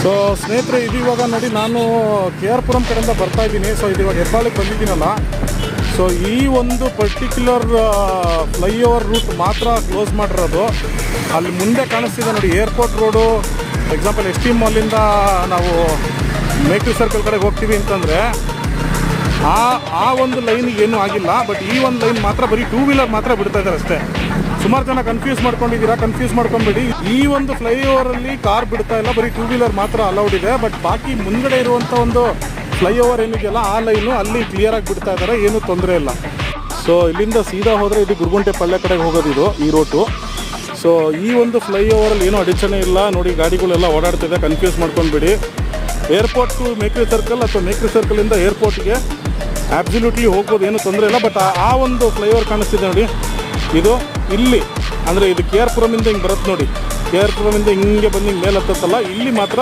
So ಸ್ನೇಹಿತರೆ, ಇದು ಇವಾಗ ನೋಡಿ ನಾನು ಕೆ ಆರ್ ಪುರಂ ಕಡೆಯಿಂದ ಬರ್ತಾ ಇದ್ದೀನಿ. ಸೊ ಇದು ಇವಾಗ ಹೆಬ್ಬಾಳಿಗೆ ಬಂದಿದ್ದೀನಲ್ಲ. ಸೊ ಈ ಒಂದು ಪರ್ಟಿಕ್ಯುಲರ್ ಫ್ಲೈಓವರ್ ರೂಟ್ ಮಾತ್ರ ಕ್ಲೋಸ್ ಮಾಡಿರೋದು. ಅಲ್ಲಿ ಮುಂದೆ ಕಾಣಿಸ್ತಿದೆ ನೋಡಿ airport road. Example S T ಮಾಲಿಂದ ನಾವು ಮೇಕ್ರಿ ಸರ್ಕಲ್ ಕಡೆಗೆ ಹೋಗ್ತೀವಿ ಅಂತಂದರೆ ಆ ಒಂದು ಲೈನಿಗೆ ಏನೂ ಆಗಿಲ್ಲ. ಬಟ್ ಈ ಒಂದು ಲೈನ್ ಮಾತ್ರ ಬರೀ ಟೂ ವೀಲರ್ ಮಾತ್ರ ಬಿಡ್ತಾ ಇದ್ದಾರೆ ಅಷ್ಟೇ. ಸುಮಾರು ಜನ ಕನ್ಫ್ಯೂಸ್ ಮಾಡ್ಕೊಂಡಿದ್ದೀರಾ, ಕನ್ಫ್ಯೂಸ್ ಮಾಡ್ಕೊಂಬೇಡಿ. ಈ ಒಂದು ಫ್ಲೈಓವರಲ್ಲಿ ಕಾರ್ ಬಿಡ್ತಾ ಇಲ್ಲ, ಬರೀ ಟೂ ವೀಲರ್ ಮಾತ್ರ ಅಲೌಡ್ ಇದೆ. ಬಟ್ ಬಾಕಿ ಮುಂದ್ಗಡೆ ಇರುವಂಥ ಒಂದು ಫ್ಲೈಓವರ್ ಏನಿದೆಯಲ್ಲ ಆ ಲೈನು ಅಲ್ಲಿ ಕ್ಲಿಯರಾಗಿ ಬಿಡ್ತಾ ಇದ್ದಾರೆ, ಏನೂ ತೊಂದರೆ ಇಲ್ಲ. ಸೊ ಇಲ್ಲಿಂದ ಸೀದಾ ಹೋದರೆ ಇದು ಗುರುಗುಂಟೆ ಪಳ್ಳೆ ಕಡೆಗೆ ಹೋಗೋದಿದು ಈ ರೂಟು. ಸೊ ಈ ಒಂದು ಫ್ಲೈಓವರಲ್ಲಿ ಏನೂ ಅಡಚಣೆ ಇಲ್ಲ ನೋಡಿ, ಗಾಡಿಗಳೆಲ್ಲ ಓಡಾಡ್ತಿದೆ, ಕನ್ಫ್ಯೂಸ್ ಮಾಡ್ಕೊಂಡ್ಬಿಡಿ. ಏರ್ಪೋರ್ಟ್ ಟು ಮೇಕ್ರಿ ಸರ್ಕಲ್ ಅಥವಾ ಮೇಕ್ರಿ ಸರ್ಕಲಿಂದ ಏರ್ಪೋರ್ಟ್ಗೆ ಆಬ್ಸಲ್ಯೂಟ್ಲಿ ಹೋಗ್ಬೋದು, ಏನೂ ತೊಂದರೆ ಇಲ್ಲ. ಬಟ್ ಆ ಒಂದು ಫ್ಲೈಓವರ್ ಕಾಣಿಸ್ತಿದೆ ನೋಡಿ, ಇದು ಇಲ್ಲಿ ಅಂದರೆ ಇದು ಕೆ ಆರ್ ಪುರಮಿಂದ ಹಿಂಗೆ ಬರುತ್ತೆ ನೋಡಿ. ಕೆ ಆರ್ ಪುರಮಿಂದ ಹಿಂಗೆ ಬಂದು ಹಿಂಗೆ ಮೇಲೆ ಹತ್ತತ್ತಲ್ಲ, ಇಲ್ಲಿ ಮಾತ್ರ